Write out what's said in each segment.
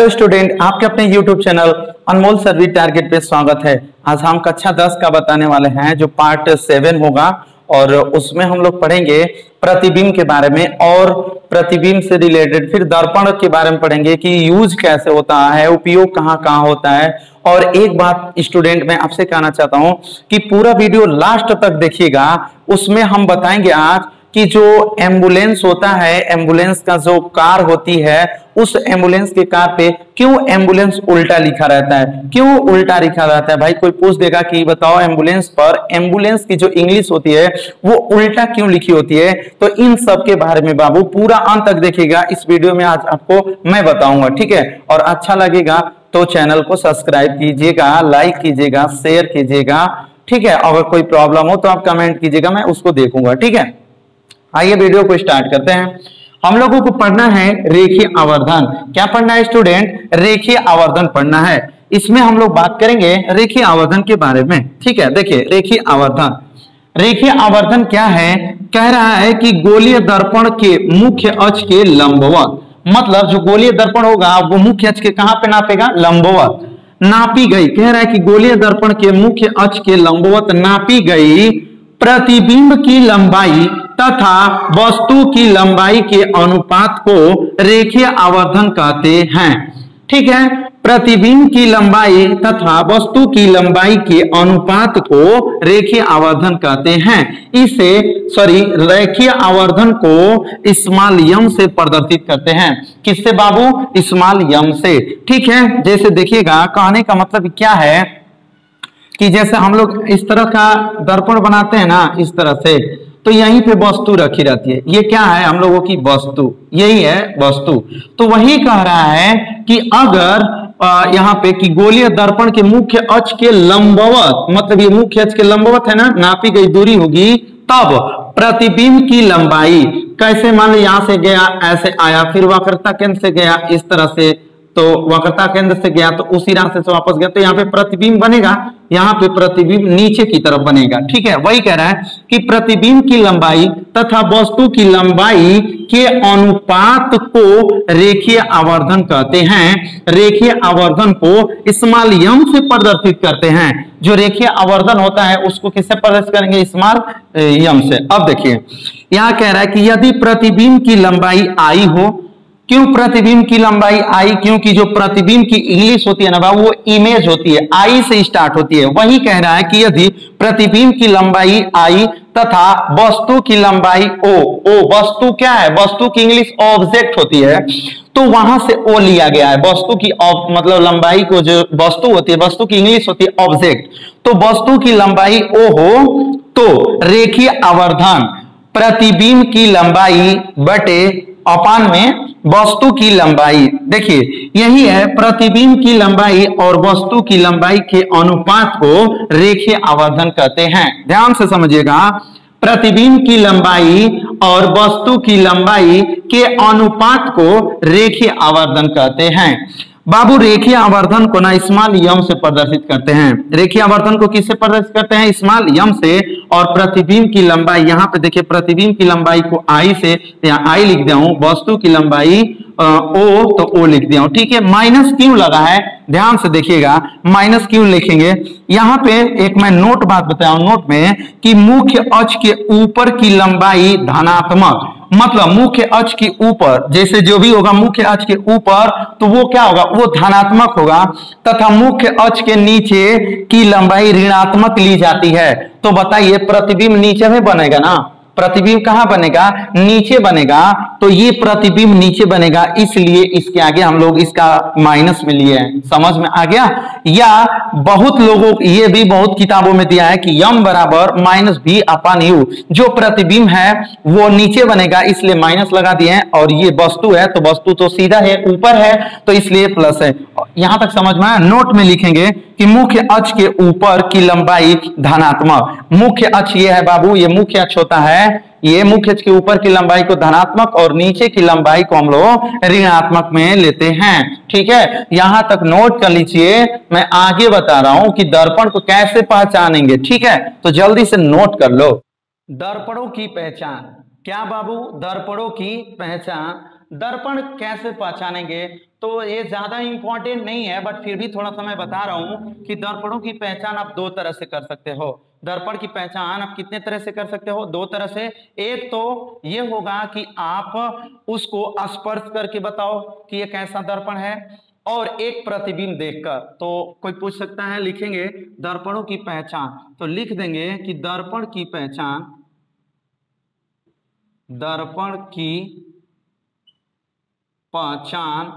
Hello student, आपके अपने YouTube channel अनमोल service target पे स्वागत है। आज हम कक्षा 10 का बताने वाले हैं जो पार्ट 7 होगा और उसमें हम लोग पढ़ेंगे प्रतिबिंब के बारे में और प्रतिबिंब से रिलेटेड फिर दर्पण के बारे में पढ़ेंगे कि यूज कैसे होता है, उपयोग कहाँ कहाँ होता है। और एक बात स्टूडेंट मैं आपसे कहना चाहता हूँ कि पूरा वीडियो लास्ट तक देखिएगा, उसमें हम बताएंगे आज कि जो एम्बुलेंस होता है, एम्बुलेंस का जो कार होती है, उस एम्बुलेंस के कार पे क्यों एम्बुलेंस उल्टा लिखा रहता है, क्यों उल्टा लिखा रहता है। भाई कोई पूछ देगा कि बताओ एम्बुलेंस पर एम्बुलेंस की जो इंग्लिश होती है वो उल्टा क्यों लिखी होती है। तो इन सब के बारे में बाबू पूरा अंत तक देखिएगा, इस वीडियो में आज आपको मैं बताऊंगा, ठीक है। और अच्छा लगेगा तो चैनल को सब्सक्राइब कीजिएगा, लाइक कीजिएगा, शेयर कीजिएगा, ठीक है। अगर कोई प्रॉब्लम हो तो आप कमेंट कीजिएगा, मैं उसको देखूंगा, ठीक है। आइए वीडियो को स्टार्ट करते हैं। हम लोगों को पढ़ना है रेखीय आवर्धन। क्या पढ़ना है स्टूडेंट? रेखीय आवर्धन पढ़ना है। इसमें हम लोग बात करेंगे रेखीय आवर्धन के बारे में, ठीक है। देखिए रेखीय आवर्धन, रेखीय आवर्धन क्या है? कह रहा है कि गोलीय दर्पण के मुख्य अक्ष के लंबवत, मतलब जो गोलीय दर्पण होगा वो मुख्य अक्ष के कहां पे नापेगा? लंबवत नापी गई। कह रहा है कि गोलीय दर्पण के मुख्य अक्ष के लंबवत नापी गई प्रतिबिंब की लंबाई तथा वस्तु की लंबाई के अनुपात को रेखीय आवर्धन कहते हैं, ठीक है। प्रतिबिंब की लंबाई तथा वस्तु की लंबाई के अनुपात को रेखीय आवर्धन कहते हैं। इसे रेखीय आवर्धन को स्मॉल एम से प्रदर्शित करते हैं। किससे बाबू? स्मॉल एम से, ठीक है। जैसे देखिएगा, कहने का मतलब क्या है कि जैसे हम लोग इस तरह का दर्पण बनाते हैं ना, इस तरह से, तो यहीं पे वस्तु रखी रहती है। ये क्या है? हम लोगों की वस्तु, यही है वस्तु। तो वही कह रहा है कि अगर यहाँ पे कि गोलीय दर्पण के मुख्य अक्ष के लंबवत, मतलब ये मुख्य अक्ष के लंबवत है ना, नापी गई दूरी होगी, तब प्रतिबिंब की लंबाई कैसे, मान लो यहां से गया ऐसे आया, फिर वक्रता केंद्र से गया इस तरह से, तो वक्रता केंद्र से गया तो उसी रास्ते से वापस गया, तो यहाँ पे प्रतिबिंब बनेगा, यहाँ पे प्रतिबिंब नीचे की तरफ बनेगा, ठीक है। वही कह रहा है कि प्रतिबिंब की लंबाई तथा वस्तु की लंबाई के अनुपात को रेखीय आवर्धन कहते हैं। रेखीय आवर्धन को स्मॉल एम से प्रदर्शित करते हैं। जो रेखीय आवर्धन होता है उसको किससे प्रदर्शित करेंगे? स्मॉल एम से। अब देखिए यहाँ कह रहा है कि यदि प्रतिबिंब की लंबाई आई हो, क्यों प्रतिबिंब की लंबाई आई? क्योंकि जो प्रतिबिंब की इंग्लिश होती है ना बाबू, वो इमेज होती है, आई से स्टार्ट होती है। वही कह रहा है कि यदि प्रतिबिंब की लंबाई आई तथा वस्तु की लंबाई ओ वस्तु क्या है? वस्तु की इंग्लिश ऑब्जेक्ट होती है, तो वहां से ओ लिया गया है। वस्तु की मतलब लंबाई को, जो वस्तु होती है, वस्तु की इंग्लिश होती है ऑब्जेक्ट, तो वस्तु की लंबाई ओ हो तो रेखीय आवर्धन प्रतिबिंब की लंबाई बटे अपान में वस्तु की लंबाई, देखिए यही है, प्रतिबिंब की लंबाई और वस्तु की लंबाई के अनुपात को रेखीय आवर्धन कहते हैं। ध्यान से समझिएगा, प्रतिबिंब की लंबाई और वस्तु की लंबाई के अनुपात को रेखीय आवर्धन कहते हैं। बाबू रेखीय आवर्धन को ना स्मॉल एम से प्रदर्शित करते हैं। रेखीय आवर्धन को किससे प्रदर्शित करते हैं? स्मॉल एम से। और प्रतिबिंब की लंबाई, यहाँ पे देखिए प्रतिबिंब की लंबाई को आई से, यहाँ आई लिख दिया हूं, वस्तु की लंबाई ओ तो ओ लिख दिया हूं, ठीक है। माइनस क्यों लगा है? ध्यान से देखिएगा, माइनस क्यों लिखेंगे? यहाँ पे एक मैं नोट बात बताया नोट में कि मुख्य अक्ष के ऊपर की लंबाई धनात्मक, मतलब मुख्य अक्ष के ऊपर जैसे जो भी होगा मुख्य अक्ष के ऊपर, तो वो क्या होगा? वो धनात्मक होगा, तथा मुख्य अक्ष के नीचे की लंबाई ऋणात्मक ली जाती है। तो बताइए प्रतिबिंब नीचे में बनेगा ना, प्रतिबिंब कहां बनेगा? नीचे बनेगा, तो ये प्रतिबिंब नीचे बनेगा, इसलिए इसके आगे हम लोग इसका माइनस में लिए हैं। समझ में आ गया? या बहुत लोगों, ये भी बहुत किताबों में दिया है कि यम बराबर माइनस बी अपान यू, जो प्रतिबिंब है वो नीचे बनेगा इसलिए माइनस लगा दिए हैं, और ये वस्तु है तो वस्तु तो सीधा है, ऊपर है, तो इसलिए प्लस है। यहां तक समझ में आया? नोट में लिखेंगे कि मुख्य अक्ष के ऊपर की लंबाई धनात्मक, मुख्य अक्ष ये है बाबू, ये मुख्य अक्ष होता है, ये मुख्य अक्ष के ऊपर की लंबाई को धनात्मक और नीचे की लंबाई को हम लोग ऋणात्मक में लेते हैं, ठीक है। यहां तक नोट कर लीजिए, मैं आगे बता रहा हूं कि दर्पण को कैसे पहचानेंगे, ठीक है। तो जल्दी से नोट कर लो। दर्पणों की पहचान, क्या बाबू? दर्पणों की पहचान। दर्पण कैसे पहचानेंगे, तो ये ज्यादा इंपॉर्टेंट नहीं है, बट फिर भी थोड़ा सा मैं बता रहा हूं कि दर्पणों की पहचान आप दो तरह से कर सकते हो। दर्पण की पहचान आप कितने तरह से कर सकते हो? दो तरह से। एक तो ये होगा कि आप उसको स्पर्श करके बताओ कि ये कैसा दर्पण है, और एक प्रतिबिंब देखकर। तो कोई पूछ सकता है, लिखेंगे दर्पणों की पहचान, तो लिख देंगे कि दर्पण की पहचान, दर्पण की पहचान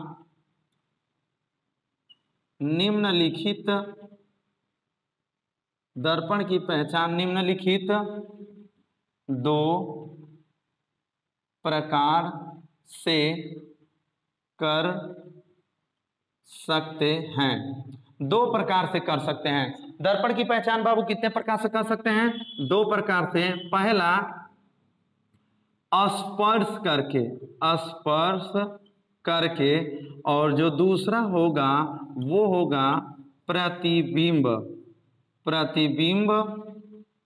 निम्नलिखित, दर्पण की पहचान निम्नलिखित दो प्रकार से कर सकते हैं। दो प्रकार से कर सकते हैं। दर्पण की पहचान बाबू कितने प्रकार से कर सकते हैं? दो प्रकार से। पहला स्पर्श करके, स्पर्श करके, और जो दूसरा होगा वो होगा प्रतिबिंब, प्रतिबिंब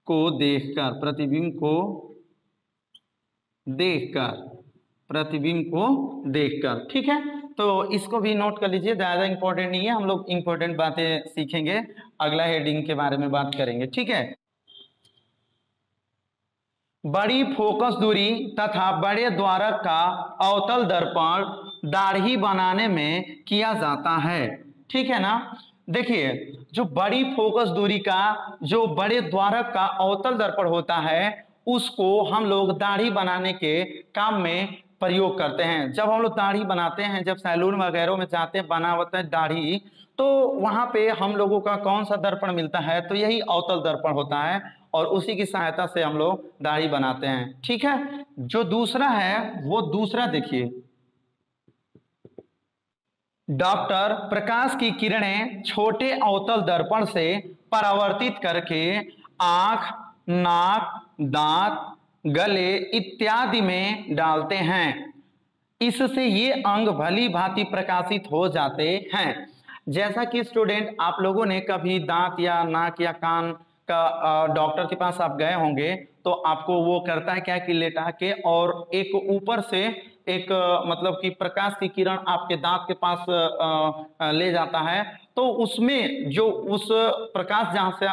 को देखकर, प्रतिबिंब को देखकर, प्रतिबिंब को देखकर। ठीक है, तो इसको भी नोट कर लीजिए, ज्यादा इंपॉर्टेंट नहीं है, हम लोग इंपॉर्टेंट बातें सीखेंगे, अगला हेडिंग के बारे में बात करेंगे। ठीक है, बड़ी फोकस दूरी तथा बड़े द्वारक का अवतल दर्पण दाढ़ी बनाने में किया जाता है। ठीक है ना। देखिए, जो बड़ी फोकस दूरी का, जो बड़े द्वारक का अवतल दर्पण होता है, उसको हम लोग दाढ़ी बनाने के काम में प्रयोग करते हैं। जब हम लोग दाढ़ी बनाते हैं, जब सैलून वगैरह में जाते हैं, बना होता है दाढ़ी, तो वहां पे हम लोगों का कौन सा दर्पण मिलता है? तो यही अवतल दर्पण होता है, और उसी की सहायता से हम लोग दाढ़ी बनाते हैं। ठीक है, जो दूसरा है वो दूसरा देखिए, डॉक्टर प्रकाश की किरणें छोटे अवतल दर्पण से परावर्तित करके आंख, नाक, दांत, गले इत्यादि में डालते हैं। इससे ये अंग भली भांति प्रकाशित हो जाते हैं। जैसा कि स्टूडेंट, आप लोगों ने कभी दांत या नाक या कान का डॉक्टर के पास आप गए होंगे, तो आपको वो करता है क्या कि लेटा के और एक ऊपर से एक मतलब कि प्रकाश की किरण आपके दांत के पास ले जाता है, तो उसमें जो उस प्रकाश जहां से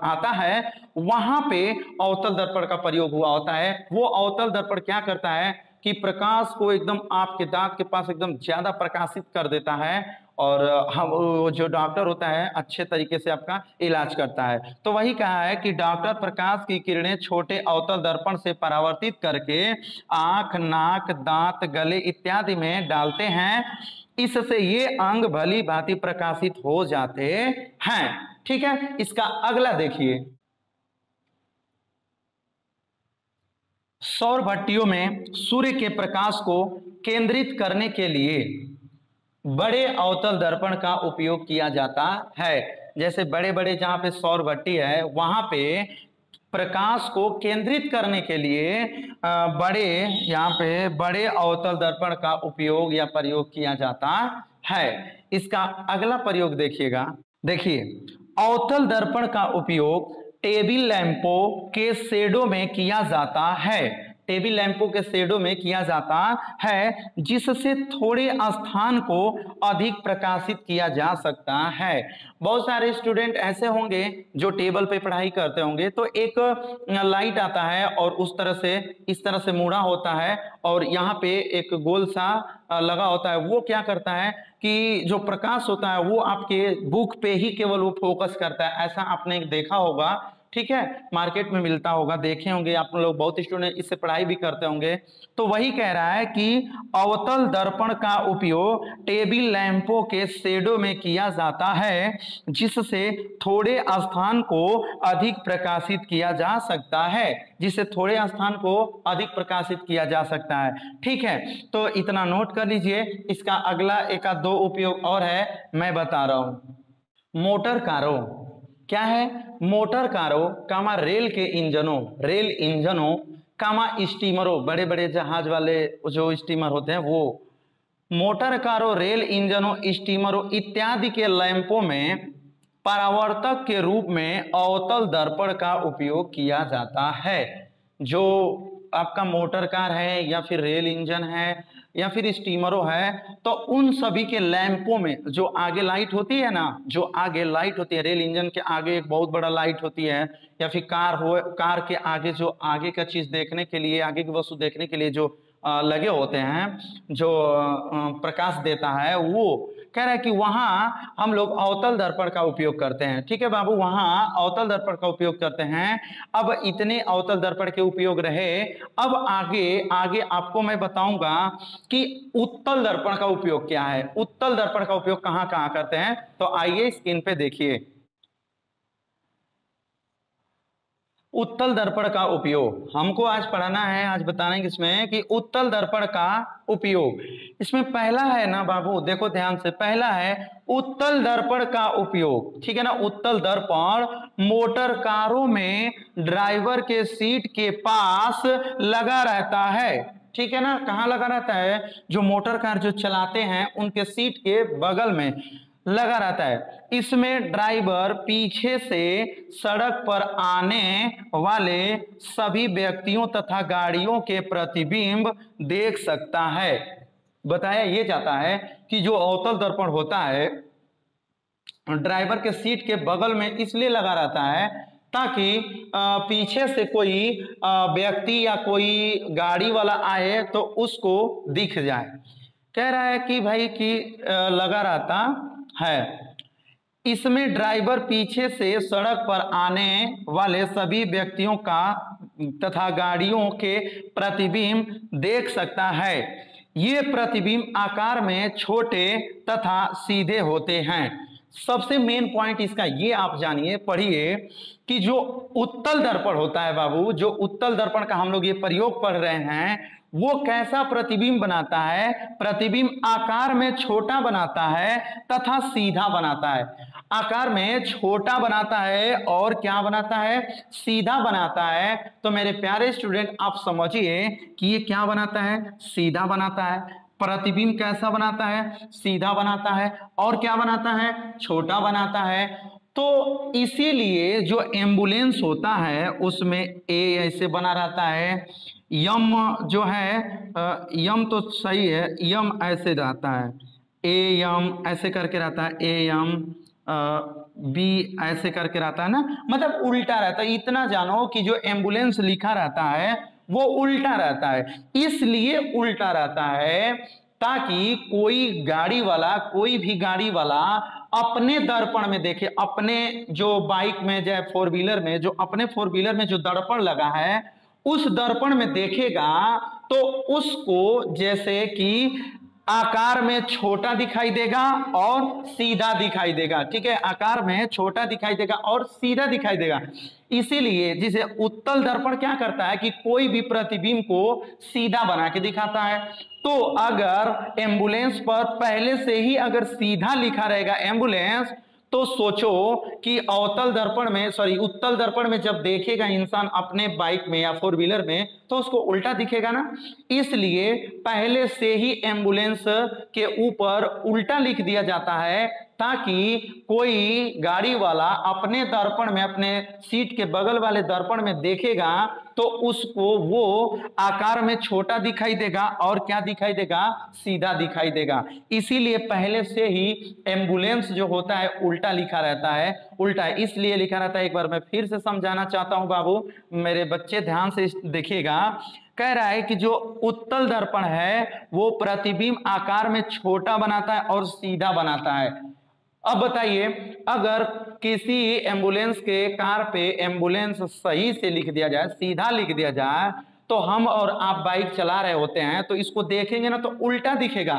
आता है वहां पे अवतल दर्पण का प्रयोग हुआ होता है। वो अवतल दर्पण क्या करता है कि प्रकाश को एकदम आपके दांत के पास एकदम ज्यादा प्रकाशित कर देता है, और हम जो डॉक्टर होता है अच्छे तरीके से आपका इलाज करता है। तो वही कहा है कि डॉक्टर प्रकाश की किरणें छोटे अवतल दर्पण से परावर्तित करके आंख, नाक, दांत, गले इत्यादि में डालते हैं। इससे ये अंग भली भांति प्रकाशित हो जाते हैं। ठीक है, इसका अगला देखिए, सौर भट्टियों में सूर्य के प्रकाश को केंद्रित करने के लिए बड़े अवतल दर्पण का उपयोग किया जाता है। जैसे बड़े बड़े जहां पे सौर भट्टी है, वहां पे प्रकाश को केंद्रित करने के लिए बड़े, यहाँ पे बड़े अवतल दर्पण का उपयोग या प्रयोग किया जाता है। इसका अगला प्रयोग देखिएगा, देखिए, अवतल दर्पण का उपयोग टेबल लैंपों के शेडो में किया जाता है। टेबल लैंपों के शेडो में किया जाता है, जिससे थोड़े स्थान को अधिक प्रकाशित किया जा सकता है। बहुत सारे स्टूडेंट ऐसे होंगे जो टेबल पे पढ़ाई करते होंगे, तो एक लाइट आता है और उस तरह से, इस तरह से मुड़ा होता है, और यहाँ पे एक गोल सा लगा होता है। वो क्या करता है कि जो प्रकाश होता है वो आपके बुक पे ही केवल वो फोकस करता है। ऐसा आपने देखा होगा, ठीक है, मार्केट में मिलता होगा, देखे होंगे आप लोग, बहुत स्टूडेंट इससे पढ़ाई भी करते होंगे। तो वही कह रहा है कि अवतल दर्पण का उपयोग टेबल लैंपों के शेडो में किया जाता है, जिससे थोड़े स्थान को अधिक प्रकाशित किया जा सकता है, जिससे थोड़े स्थान को अधिक प्रकाशित किया जा सकता है। ठीक है, तो इतना नोट कर लीजिए। इसका अगला एक आध दो उपयोग और है, मैं बता रहा हूं। मोटर कारों, क्या है? मोटर कारों कामा रेल के इंजनों, रेल इंजनों कामा स्टीमरों, बड़े बड़े जहाज वाले जो स्टीमर होते हैं वो, मोटर कारों, रेल इंजनों, स्टीमरों इत्यादि के लैंपों में परावर्तक के रूप में अवतल दर्पण का उपयोग किया जाता है। जो आपका मोटर कार है या फिर रेल इंजन है या फिर स्टीमरों है, तो उन सभी के लैंपों में जो आगे लाइट होती है ना, जो आगे लाइट होती है, रेल इंजन के आगे एक बहुत बड़ा लाइट होती है, या फिर कार के आगे जो आगे का चीज देखने के लिए, आगे की वस्तु देखने के लिए जो लगे होते हैं, जो प्रकाश देता है, वो कह रहा है कि वहां हम लोग अवतल दर्पण का उपयोग करते हैं। ठीक है बाबू, वहां अवतल दर्पण का उपयोग करते हैं। अब इतने अवतल दर्पण के उपयोग रहे, अब आगे आगे आपको मैं बताऊंगा कि उत्तल दर्पण का उपयोग क्या है, उत्तल दर्पण का उपयोग कहां कहां करते हैं। तो आइए स्क्रीन पे देखिए, उत्तल दर्पण का उपयोग हमको आज पढ़ना है, आज बताना है किसमें कि उत्तल दर्पण का उपयोग। इसमें पहला है ना बाबू, देखो ध्यान से, पहला है उत्तल दर्पण का उपयोग। ठीक है ना, उत्तल दर्पण मोटर कारों में ड्राइवर के सीट के पास लगा रहता है। ठीक है ना, कहां लगा रहता है, जो मोटर कार जो चलाते हैं उनके सीट के बगल में लगा रहता है। इसमें ड्राइवर पीछे से सड़क पर आने वाले सभी व्यक्तियों तथा गाड़ियों के प्रतिबिंब देख सकता है। बताया ये जाता है कि जो अवतल दर्पण होता है ड्राइवर के सीट के बगल में इसलिए लगा रहता है ताकि पीछे से कोई व्यक्ति या कोई गाड़ी वाला आए तो उसको दिख जाए। कह रहा है कि भाई कि लगा रहता है। इसमें ड्राइवर पीछे से सड़क पर आने वाले सभी व्यक्तियों का तथा गाड़ियों के प्रतिबिंब देख सकता है। ये प्रतिबिंब आकार में छोटे तथा सीधे होते हैं। सबसे मेन पॉइंट इसका ये आप जानिए, पढ़िए कि जो उत्तल दर्पण होता है बाबू, जो उत्तल दर्पण का हम लोग ये प्रयोग पढ़ रहे हैं, वो कैसा प्रतिबिंब बनाता है, प्रतिबिंब आकार में छोटा बनाता है तथा सीधा बनाता है। आकार में छोटा बनाता है और क्या बनाता है, सीधा बनाता है। तो मेरे प्यारे स्टूडेंट आप समझिए कि ये क्या बनाता है, सीधा बनाता है। प्रतिबिंब कैसा बनाता है, सीधा बनाता है, और क्या बनाता है, छोटा बनाता है। तो इसीलिए जो एम्बुलेंस होता है उसमें ए ऐसे बना रहता है, यम जो है यम तो सही है, यम ऐसे रहता है, ए यम ऐसे करके रहता है, ए यम बी ऐसे करके रहता है ना, मतलब उल्टा रहता है। इतना जानो कि जो एम्बुलेंस लिखा रहता है वो उल्टा रहता है। इसलिए उल्टा रहता है ताकि कोई गाड़ी वाला, कोई भी गाड़ी वाला अपने दर्पण में देखे, अपने जो बाइक में या फोर व्हीलर में, जो अपने फोर व्हीलर में जो दर्पण लगा है उस दर्पण में देखेगा तो उसको जैसे कि आकार में छोटा दिखाई देगा और सीधा दिखाई देगा। ठीक है, आकार में छोटा दिखाई देगा और सीधा दिखाई देगा। इसीलिए जिसे उत्तल दर्पण क्या करता है कि कोई भी प्रतिबिंब को सीधा बना के दिखाता है। तो अगर एम्बुलेंस पर पहले से ही अगर सीधा लिखा रहेगा एम्बुलेंस, तो सोचो कि अवतल दर्पण में, सॉरी उत्तल दर्पण में जब देखेगा इंसान अपने बाइक में या फोर व्हीलर में तो उसको उल्टा दिखेगा ना। इसलिए पहले से ही एम्बुलेंस के ऊपर उल्टा लिख दिया जाता है ताकि कोई गाड़ी वाला अपने दर्पण में, अपने सीट के बगल वाले दर्पण में देखेगा तो उसको वो आकार में छोटा दिखाई देगा और क्या दिखाई देगा, सीधा दिखाई देगा। इसीलिए पहले से ही एम्बुलेंस जो होता है उल्टा लिखा रहता है, उल्टा इसलिए लिखा रहता है। एक बार मैं फिर से समझाना चाहता हूं बाबू, मेरे बच्चे ध्यान से देखिएगा। कह रहा है कि जो उत्तल दर्पण है वो प्रतिबिंब आकार में छोटा बनाता है और सीधा बनाता है। अब बताइए, अगर किसी एम्बुलेंस के कार पे एम्बुलेंस सही से लिख दिया जाए, सीधा लिख दिया जाए, तो हम और आप बाइक चला रहे होते हैं तो इसको देखेंगे ना तो उल्टा दिखेगा।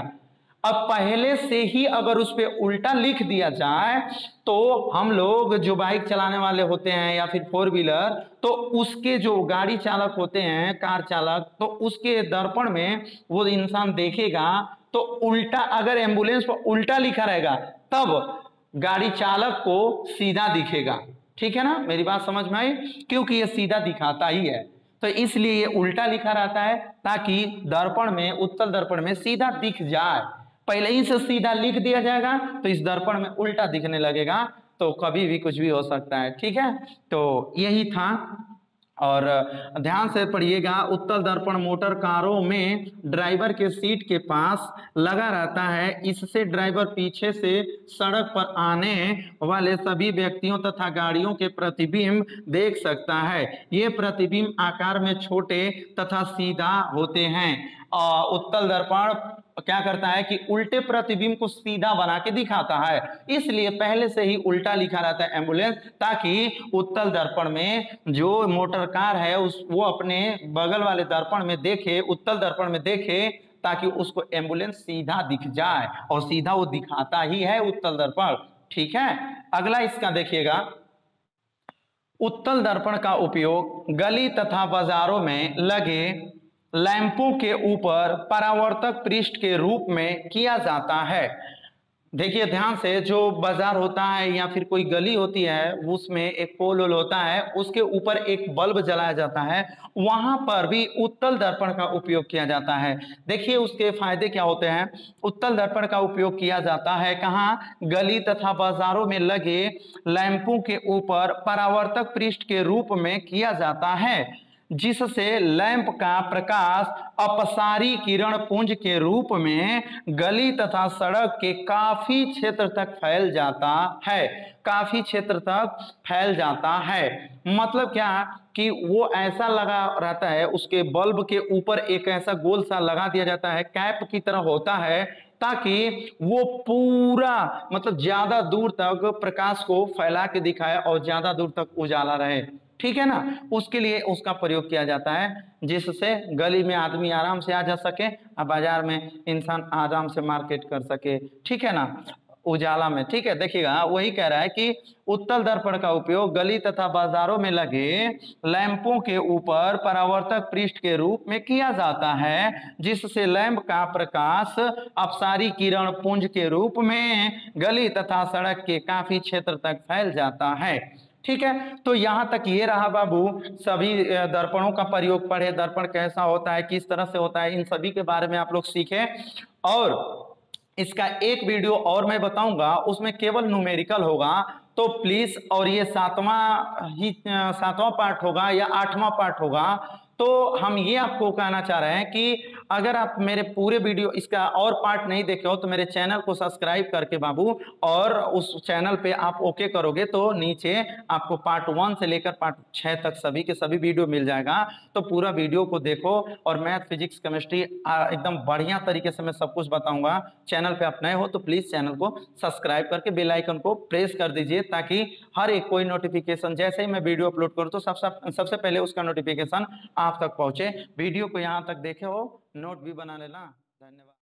अब पहले से ही अगर उस पे उल्टा लिख दिया जाए तो हम लोग जो बाइक चलाने वाले होते हैं या फिर फोर व्हीलर, तो उसके जो गाड़ी चालक होते हैं, कार चालक, तो उसके दर्पण में वो इंसान देखेगा तो उल्टा, अगर एम्बुलेंस पर उल्टा लिखा रहेगा तब गाड़ी चालक को सीधा दिखेगा। ठीक है ना, मेरी बात समझ में आई, क्योंकि ये सीधा दिखाता ही है। तो इसलिए ये उल्टा लिखा रहता है ताकि दर्पण में, उत्तल दर्पण में सीधा दिख जाए। पहले ही से सीधा लिख दिया जाएगा तो इस दर्पण में उल्टा दिखने लगेगा, तो कभी भी कुछ भी हो सकता है। ठीक है, तो यही था और ध्यान से पढ़िएगा, उत्तल दर्पण मोटर कारों में ड्राइवर के सीट के पास लगा रहता है। इससे ड्राइवर पीछे से सड़क पर आने वाले सभी व्यक्तियों तथा गाड़ियों के प्रतिबिंब देख सकता है। ये प्रतिबिंब आकार में छोटे तथा सीधा होते हैं। उत्तल दर्पण क्या करता है कि उल्टे प्रतिबिंब को सीधा बना के दिखाता है, इसलिए पहले से ही उल्टा लिखा रहता है एम्बुलेंस, ताकि उत्तल दर्पण में जो मोटर कार है वो अपने बगल वाले दर्पण में देखे, उत्तल दर्पण में देखे, ताकि उसको एम्बुलेंस सीधा दिख जाए, और सीधा वो दिखाता ही है उत्तल दर्पण। ठीक है, अगला इसका देखिएगा, उत्तल दर्पण का उपयोग गली तथा बाजारों में लगे लैंपों के ऊपर परावर्तक पृष्ठ के रूप में किया जाता है। देखिए ध्यान से, जो बाजार होता है या फिर कोई गली होती है उसमें एक पोल होता है, उसके ऊपर एक बल्ब जलाया जाता है, वहां पर भी उत्तल दर्पण का उपयोग किया जाता है। देखिए उसके फायदे क्या होते हैं। उत्तल दर्पण का उपयोग किया जाता है कहाँ, गली तथा बाजारों में लगे लैंपों के ऊपर परावर्तक पृष्ठ के रूप में किया जाता है, जिससे लैंप का प्रकाश अपसारी किरण पुंज के रूप में गली तथा सड़क के काफी क्षेत्र तक फैल जाता है। काफी क्षेत्र तक फैल जाता है मतलब क्या कि वो ऐसा लगा रहता है, उसके बल्ब के ऊपर एक ऐसा गोल सा लगा दिया जाता है, कैप की तरह होता है, ताकि वो पूरा मतलब ज्यादा दूर तक प्रकाश को फैला के दिखाए और ज्यादा दूर तक उजाला रहे। ठीक है ना, उसके लिए उसका प्रयोग किया जाता है, जिससे गली में आदमी आराम से आ जा सके और बाजार में इंसान आराम से मार्केट कर सके। ठीक है ना, उजाला में। ठीक है, देखिएगा वही कह रहा है कि उत्तल दर्पण का उपयोग गली तथा बाजारों में लगे लैंपों के ऊपर परावर्तक पृष्ठ के रूप में किया जाता है, जिससे लैंप का प्रकाश अपसारी किरण पुंज के रूप में गली तथा सड़क के काफी क्षेत्र तक फैल जाता है। ठीक है, तो यहां तक ये रहा बाबू, सभी दर्पणों का प्रयोग पढ़े, दर्पण कैसा होता है, किस तरह से होता है, इन सभी के बारे में आप लोग सीखे। और इसका एक वीडियो और मैं बताऊंगा, उसमें केवल न्यूमेरिकल होगा, तो प्लीज, और ये सातवां पार्ट होगा या 8वां पार्ट होगा। तो हम ये आपको कहना चाह रहे हैं कि अगर आप मेरे पूरे वीडियो इसका और पार्ट नहीं देखे हो तो मेरे चैनल को सब्सक्राइब करके बाबू, और उस चैनल पे आप ओके करोगे तो नीचे आपको पार्ट 1 से लेकर पार्ट 6 तक सभी के सभी वीडियो मिल जाएगा। तो पूरा वीडियो को देखो, और मैथ फिजिक्स केमिस्ट्री एकदम बढ़िया तरीके से मैं सब कुछ बताऊंगा। चैनल पे आप नए हो तो प्लीज चैनल को सब्सक्राइब करके बेल आइकन को प्रेस कर दीजिए, ताकि हर एक कोई नोटिफिकेशन जैसे ही मैं वीडियो अपलोड करूं तो सबसे पहले उसका नोटिफिकेशन आप तक पहुंचे। वीडियो को यहां तक देखे हो, नोट भी बना लेना। धन्यवाद।